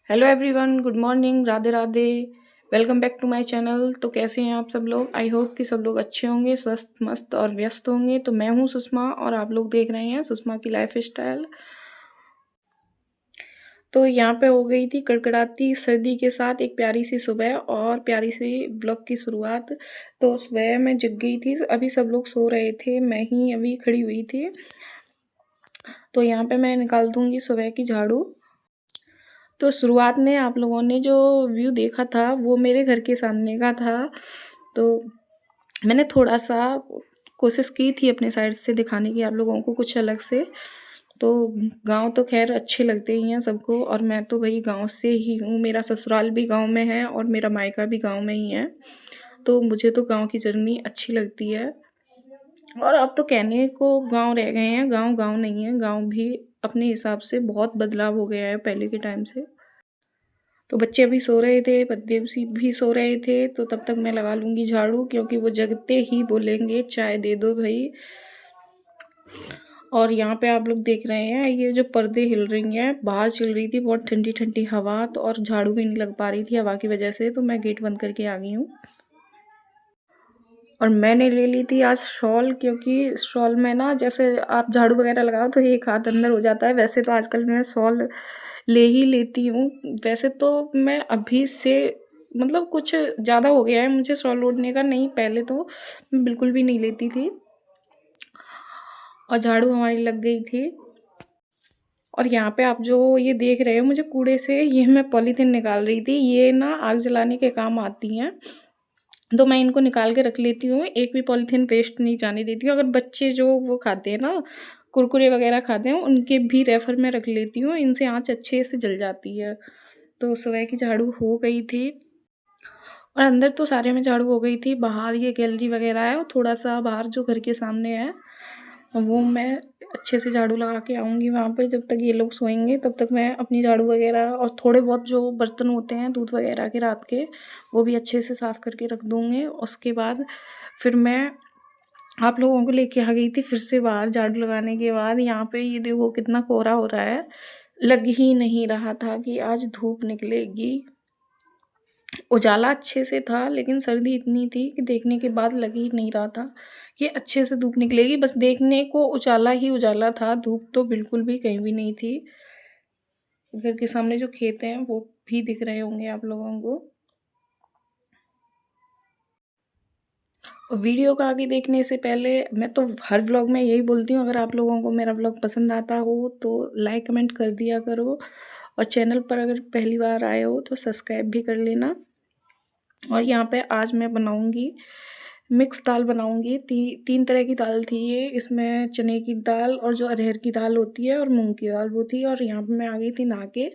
Hello everyone, good morning, Radhe Radhe. Welcome back to my channel. तो कैसे हैं आप सब लोग? आई होप कि सब लोग अच्छे होंगे, स्वस्थ मस्त और व्यस्त होंगे। तो मैं हूं सुषमा और आप लोग देख रहे हैं सुषमा की लाइफ स्टाइल। तो यहाँ पे हो गई थी कड़कड़ाती सर्दी के साथ एक प्यारी सी सुबह और प्यारी सी ब्लॉग की शुरुआत। तो सुबह मैं जग गई थी, अभी सब लोग सो रहे थे, मैं ही अभी खड़ी हुई थी। तो यहाँ पे मैं निकाल दूंगी सुबह की झाड़ू। तो शुरुआत में आप लोगों ने जो व्यू देखा था वो मेरे घर के सामने का था। तो मैंने थोड़ा-सा कोशिश की थी अपने साइड से दिखाने की आप लोगों को कुछ अलग से। तो गाँव तो ख़ैर अच्छे लगते ही हैं सबको और मैं तो भई गाँव से ही हूँ, मेरा ससुराल भी गाँव में है और मेरा मायका भी गाँव में ही है। तो मुझे तो गाँव की जर्नी अच्छी लगती है। और अब तो कहने को गाँव रह गए हैं, गाँव गाँव नहीं है, गाँव भी अपने हिसाब से बहुत बदलाव हो गया है पहले के टाइम से। तो बच्चे अभी सो रहे थे, पति भी सो रहे थे, तो तब तक मैं लगा लूँगी झाड़ू, क्योंकि वो जगते ही बोलेंगे चाय दे दो भई। और यहाँ पे आप लोग देख रहे हैं ये जो पर्दे हिल रही हैं, बाहर चल रही थी बहुत ठंडी ठंडी हवा, तो और झाड़ू भी नहीं लग पा रही थी हवा की वजह से, तो मैं गेट बंद करके आ गई हूँ। और मैंने ले ली थी आज शॉल, क्योंकि शॉल में ना जैसे आप झाड़ू वगैरह लगाओ तो एक हाथ अंदर हो जाता है। वैसे तो आजकल मैं शॉल ले ही लेती हूँ। वैसे तो मैं अभी से मतलब कुछ ज़्यादा हो गया है मुझे शॉल ओढ़ने का, नहीं पहले तो मैं बिल्कुल भी नहीं लेती थी। और झाड़ू हमारी लग गई थी। और यहाँ पे आप जो ये देख रहे हो मुझे कूड़े से, ये मैं पॉलीथीन निकाल रही थी। ये ना आग जलाने के काम आती हैं, तो मैं इनको निकाल के रख लेती हूँ, एक भी पॉलीथीन वेस्ट नहीं जाने देती हूँ। अगर बच्चे जो वो खाते हैं ना, कुरकुरे वगैरह खाते हैं, उनके भी रेफर में रख लेती हूँ, इनसे आँच अच्छे से जल जाती है। तो सुबह की झाड़ू हो गई थी और अंदर तो सारे में झाड़ू हो गई थी। बाहर ये गैलरी वगैरह है और थोड़ा-सा बाहर जो घर के सामने है, वो मैं अच्छे से झाड़ू लगा के आऊँगी वहाँ पे। जब तक ये लोग सोएंगे तब तक मैं अपनी झाड़ू वगैरह और थोड़े बहुत जो बर्तन होते हैं दूध वगैरह के रात के, वो भी अच्छे से साफ़ करके रख दूँगी। उसके बाद फिर मैं आप लोगों को लेके आ गई थी फिर से बाहर झाड़ू लगाने के बाद। यहाँ पे ये देखो कितना कोहरा हो रहा है, लग ही नहीं रहा था कि आज धूप निकलेगी। उजाला अच्छे से था लेकिन सर्दी इतनी थी कि देखने के बाद लग ही नहीं रहा था कि अच्छे से धूप निकलेगी। बस देखने को उजाला ही उजाला था, धूप तो बिल्कुल भी कहीं भी नहीं थी। घर के सामने जो खेत हैं वो भी दिख रहे होंगे आप लोगों को। और वीडियो को आगे देखने से पहले मैं तो हर व्लॉग में यही बोलती हूँ, अगर आप लोगों को मेरा व्लॉग पसंद आता हो तो लाइक कमेंट कर दिया करो, और चैनल पर अगर पहली बार आए हो तो सब्सक्राइब भी कर लेना। और यहाँ पे आज मैं बनाऊँगी मिक्स दाल बनाऊँगी। तीन तरह की दाल थी ये, इसमें चने की दाल और जो अरहर की दाल होती है और मूंग की दाल वो थी। और यहाँ पे मैं आ गई थी नहा के।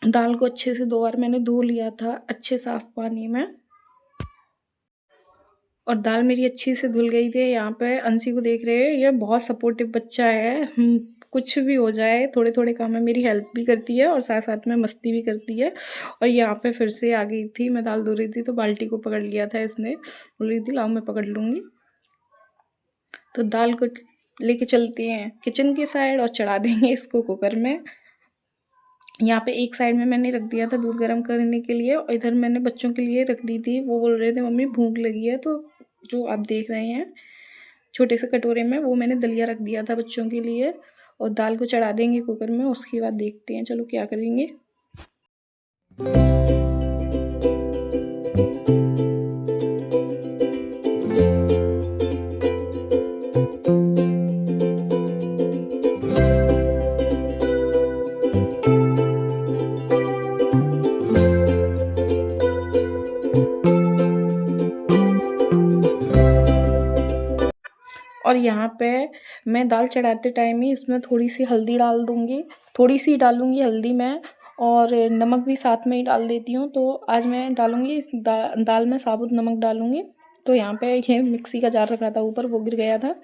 दाल को अच्छे से 2 बार मैंने धो लिया था अच्छे साफ पानी में, और दाल मेरी अच्छी से धुल गई थी। यहाँ पे अंशी को देख रहे हैं, ये बहुत सपोर्टिव बच्चा है। कुछ भी हो जाए थोड़े थोड़े काम में मेरी हेल्प भी करती है और साथ साथ में मस्ती भी करती है। और यहाँ पे फिर से आ गई थी, मैं दाल धो रही थी तो बाल्टी को पकड़ लिया था इसने, बोल रही थी लाओ मैं पकड़ लूँगी। तो दाल को लेके चलते हैं किचन की साइड और चढ़ा देंगे इसको कुकर में। यहाँ पे एक साइड में मैंने रख दिया था दूध गर्म करने के लिए, और इधर मैंने बच्चों के लिए रख दी थी। वो बोल रहे थे मम्मी भूख लगी है, तो जो आप देख रहे हैं छोटे से कटोरे में वो मैंने दलिया रख दिया था बच्चों के लिए। और दाल को चढ़ा देंगे कुकर में, उसके बाद देखते हैं चलो क्या करेंगे। और यहाँ पे मैं दाल चढ़ाते टाइम ही इसमें थोड़ी सी हल्दी डाल दूँगी, थोड़ी सी डालूँगी हल्दी मैं, और नमक भी साथ में ही डाल देती हूँ। तो आज मैं डालूँगी इस दाल में साबुत नमक डालूँगी। तो यहाँ पे ये मिक्सी का जार रखा था ऊपर, वो गिर गया था।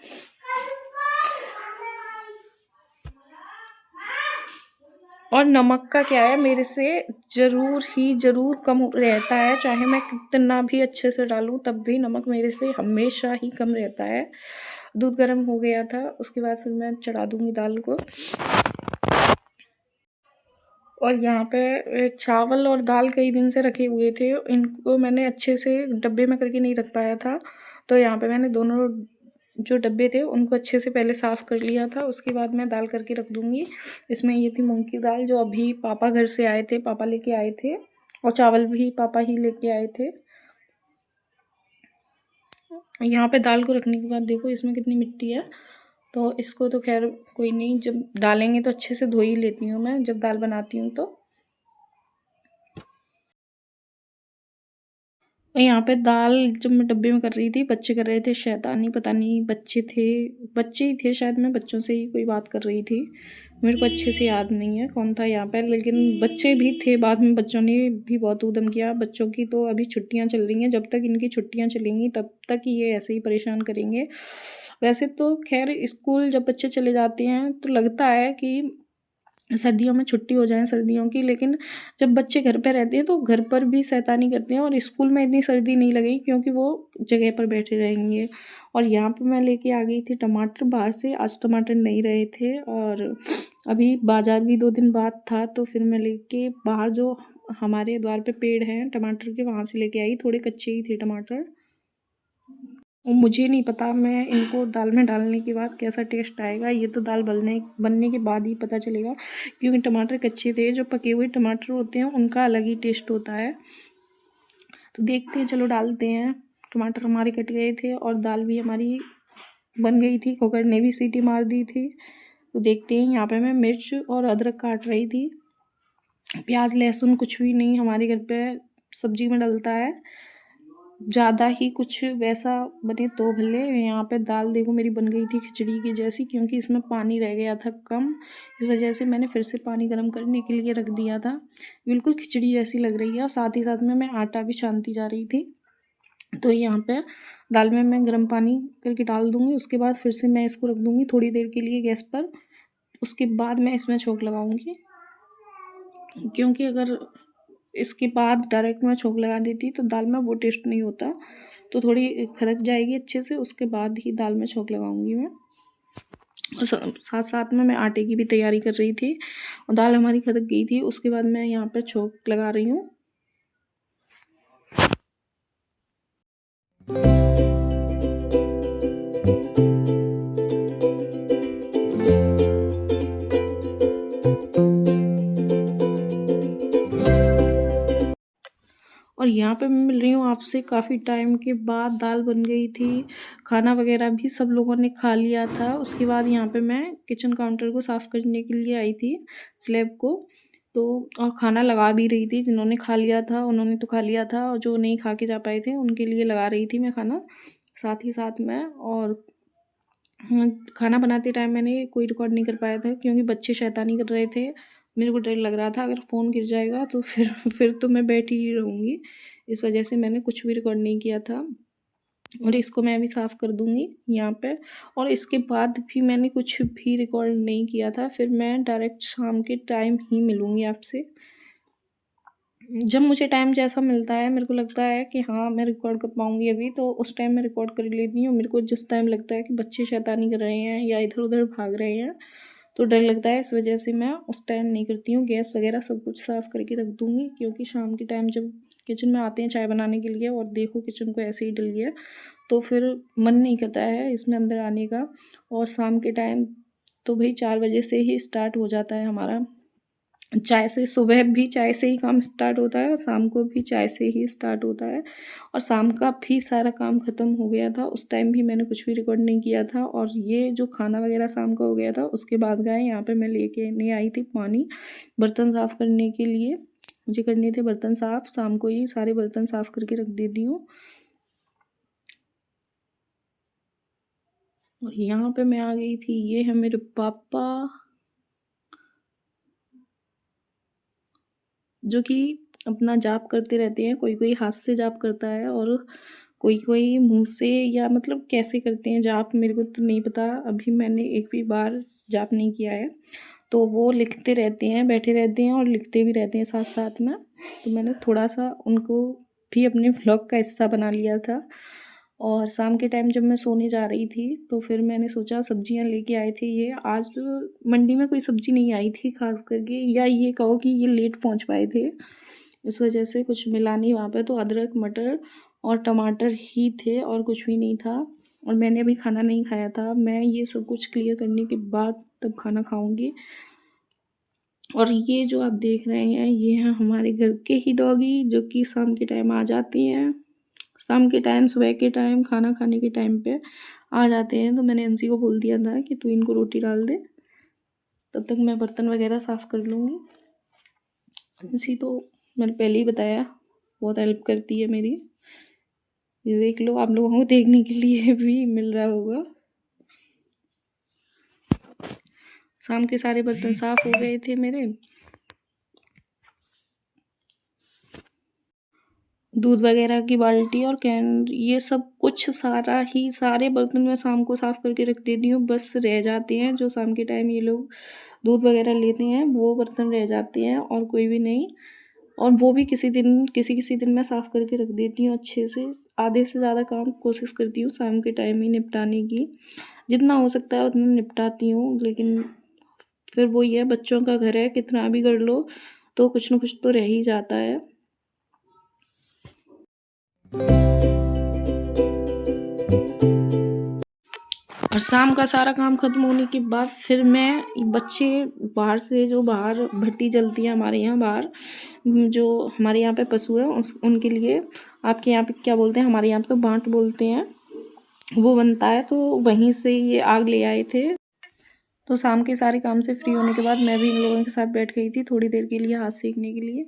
और नमक का क्या है, मेरे से ज़रूर कम रहता है, चाहे मैं कितना भी अच्छे से डालूँ तब भी नमक मेरे से हमेशा ही कम रहता है। दूध गर्म हो गया था, उसके बाद फिर मैं चढ़ा दूँगी दाल को। और यहाँ पे चावल और दाल कई दिन से रखे हुए थे, इनको मैंने अच्छे से डब्बे में करके नहीं रख पाया था, तो यहाँ पे मैंने दोनों जो डब्बे थे उनको अच्छे से पहले साफ़ कर लिया था। उसके बाद मैं दाल करके रख दूँगी। इसमें ये थी मूँग की दाल जो अभी पापा घर से आए थे, पापा लेके आए थे, और चावल भी पापा ही लेके आए थे। यहाँ पे दाल को रखने के बाद देखो इसमें कितनी मिट्टी है, तो इसको तो खैर कोई नहीं, जब डालेंगे तो अच्छे से धो ही लेती हूँ मैं जब दाल बनाती हूँ तो। और यहाँ पे दाल जब मैं डब्बे में कर रही थी, बच्चे कर रहे थे शैतानी, पता नहीं बच्चे ही थे शायद, मैं बच्चों से ही कोई बात कर रही थी, मेरे को अच्छे से याद नहीं है कौन था यहाँ पे, लेकिन बच्चे भी थे। बाद में बच्चों ने भी बहुत ऊधम किया। बच्चों की तो अभी छुट्टियाँ चल रही हैं, जब तक इनकी छुट्टियाँ चलेंगी तब तक ये ऐसे ही परेशान करेंगे। वैसे तो खैर स्कूल जब बच्चे चले जाते हैं तो लगता है कि सर्दियों में छुट्टी हो जाए सर्दियों की, लेकिन जब बच्चे घर पे रहते हैं तो घर पर भी शैतानी करते हैं, और स्कूल में इतनी सर्दी नहीं लगेगी क्योंकि वो जगह पर बैठे रहेंगे। और यहाँ पे मैं लेके आ गई थी टमाटर बाहर से, आज टमाटर नहीं रहे थे, और अभी बाजार भी 2 दिन बाद था, तो फिर मैं लेके बाहर जो हमारे द्वार पे पेड़ हैं टमाटर के, वहाँ से लेके आई। थोड़े कच्चे ही थे टमाटर, और मुझे नहीं पता मैं इनको दाल में डालने के बाद कैसा टेस्ट आएगा, ये तो दाल बनने के बाद ही पता चलेगा, क्योंकि टमाटर कच्चे थे। जो पके हुए टमाटर होते हैं उनका अलग ही टेस्ट होता है। तो देखते हैं, चलो डालते हैं। टमाटर हमारे कट गए थे और दाल भी हमारी बन गई थी, कुकर ने भी सीटी मार दी थी। तो देखते हैं, यहाँ पे मैं मिर्च और अदरक काट रही थी, प्याज लहसुन कुछ भी नहीं हमारे घर पे सब्जी में डलता है, ज़्यादा ही कुछ वैसा बने तो भले। यहाँ पे दाल देखो मेरी बन गई थी खिचड़ी की जैसी, क्योंकि इसमें पानी रह गया था कम, इस वजह से मैंने फिर से पानी गर्म करने के लिए रख दिया था। बिल्कुल खिचड़ी जैसी लग रही है, और साथ ही साथ में मैं आटा भी छानती जा रही थी। तो यहाँ पे दाल में मैं गर्म पानी करके डाल दूँगी, उसके बाद फिर से मैं इसको रख दूँगी थोड़ी देर के लिए गैस पर। उसके बाद मैं इसमें छोंक लगाऊँगी, क्योंकि अगर इसके बाद डायरेक्ट मैं छोंक लगा देती तो दाल में वो टेस्ट नहीं होता, तो थोड़ी खदक जाएगी अच्छे से, उसके बाद ही दाल में छोंक लगाऊंगी मैं। और साथ साथ में मैं आटे की भी तैयारी कर रही थी, और दाल हमारी खदक गई थी, उसके बाद मैं यहाँ पे छोंक लगा रही हूँ। और यहाँ पे मैं मिल रही हूँ आपसे काफ़ी टाइम के बाद। दाल बन गई थी, खाना वगैरह भी सब लोगों ने खा लिया था। उसके बाद यहाँ पे मैं किचन काउंटर को साफ़ करने के लिए आई थी, स्लैब को, तो और खाना लगा भी रही थी। जिन्होंने खा लिया था उन्होंने तो खा लिया था, और जो नहीं खा के जा पाए थे उनके लिए लगा रही थी मैं खाना साथ ही साथ में। और खाना बनाते टाइम मैंने कोई रिकॉर्ड नहीं कर पाया था, क्योंकि बच्चे शैतानी कर रहे थे। मेरे को डर लग रहा था अगर फ़ोन गिर जाएगा तो फिर तो मैं बैठी ही रहूँगी, इस वजह से मैंने कुछ भी रिकॉर्ड नहीं किया था। और इसको मैं भी साफ़ कर दूँगी यहाँ पे। और इसके बाद भी मैंने कुछ भी रिकॉर्ड नहीं किया था, फिर मैं डायरेक्ट शाम के टाइम ही मिलूँगी आपसे। जब मुझे टाइम जैसा मिलता है, मेरे को लगता है कि हाँ मैं रिकॉर्ड कर पाऊँगी अभी, तो उस टाइम मैं रिकॉर्ड कर लेती हूँ। मेरे को जिस टाइम लगता है कि बच्चे शैतानी कर रहे हैं या इधर-उधर भाग रहे हैं, तो डर लगता है, इस वजह से मैं उस टाइम नहीं करती हूँ। गैस वगैरह सब कुछ साफ़ करके रख दूँगी, क्योंकि शाम के टाइम जब किचन में आते हैं चाय बनाने के लिए, और देखो किचन को ऐसे ही डल गया, तो फिर मन नहीं करता है इसमें अंदर आने का। और शाम के टाइम तो भाई 4 बजे से ही स्टार्ट हो जाता है हमारा चाय से। सुबह भी चाय से ही काम स्टार्ट होता है, और शाम को भी चाय से ही स्टार्ट होता है। और शाम का भी सारा काम ख़त्म हो गया था, उस टाइम भी मैंने कुछ भी रिकॉर्ड नहीं किया था। और ये जो खाना वगैरह शाम का हो गया था, उसके बाद गए यहाँ पे मैं लेके नहीं आई थी पानी बर्तन साफ़ करने के लिए। मुझे करने थे बर्तन साफ़, शाम को ही सारे बर्तन साफ़ करके रख देती हूँ। और यहाँ पे मैं आ गई थी, ये है मेरे पापा, जो कि अपना जाप करते रहते हैं। कोई कोई हाथ से जाप करता है, और कोई कोई मुंह से, या मतलब कैसे करते हैं जाप मेरे को तो नहीं पता। अभी मैंने एक भी बार जाप नहीं किया है। तो वो लिखते रहते हैं, बैठे रहते हैं और लिखते भी रहते हैं साथ साथ में। तो मैंने थोड़ा सा उनको भी अपने व्लॉग का हिस्सा बना लिया था। और शाम के टाइम जब मैं सोने जा रही थी तो फिर मैंने सोचा सब्जियां लेके आए थे ये। आज मंडी में कोई सब्जी नहीं आई थी खास करके, या ये कहो कि ये लेट पहुंच पाए थे, इस वजह से कुछ मिला नहीं वहाँ पे। तो अदरक, मटर और टमाटर ही थे और कुछ भी नहीं था। और मैंने अभी खाना नहीं खाया था, मैं ये सब कुछ क्लियर करने के बाद तब खाना खाऊंगी। और ये जो आप देख रहे हैं ये हैं हमारे घर के ही डॉगी, जो कि शाम के टाइम आ जाती हैं। शाम के टाइम, सुबह के टाइम, खाना खाने के टाइम पे आ जाते हैं। तो मैंने अंशी को बोल दिया था कि तू इनको रोटी डाल दे, तब तक मैं बर्तन वगैरह साफ़ कर लूँगी। अंशी तो मैंने पहले ही बताया बहुत हेल्प करती है मेरी। ये देख लो, आप लोगों को देखने के लिए भी मिल रहा होगा। शाम के सारे बर्तन साफ हो गए थे मेरे। दूध वगैरह की बाल्टी और कैन, ये सब कुछ सारे बर्तन मैं शाम को साफ़ करके रख देती हूँ। बस रह जाते हैं जो शाम के टाइम ये लोग दूध वगैरह लेते हैं, वो बर्तन रह जाते हैं और कोई भी नहीं। और वो भी किसी किसी दिन मैं साफ़ करके रख देती हूँ अच्छे से। आधे से ज़्यादा काम कोशिश करती हूँ शाम के टाइम ही निपटाने की, जितना हो सकता है उतना निपटाती हूँ। लेकिन फिर वही है, बच्चों का घर है, कितना भी कर लो तो कुछ ना कुछ तो रह ही जाता है। और शाम का सारा काम खत्म होने के बाद फिर मैं बच्चे बाहर से, जो बाहर भट्टी जलती है हमारे यहाँ बाहर, जो हमारे यहाँ पे पशु है उनके लिए, आपके यहाँ पे क्या बोलते हैं, हमारे यहाँ पे तो बांट बोलते हैं, वो बनता है। तो वहीं से ये आग ले आए थे। तो शाम के सारे काम से फ्री होने के बाद मैं भी इन लोगों के साथ बैठ गई थी थोड़ी देर के लिए हाथ सेकने के लिए।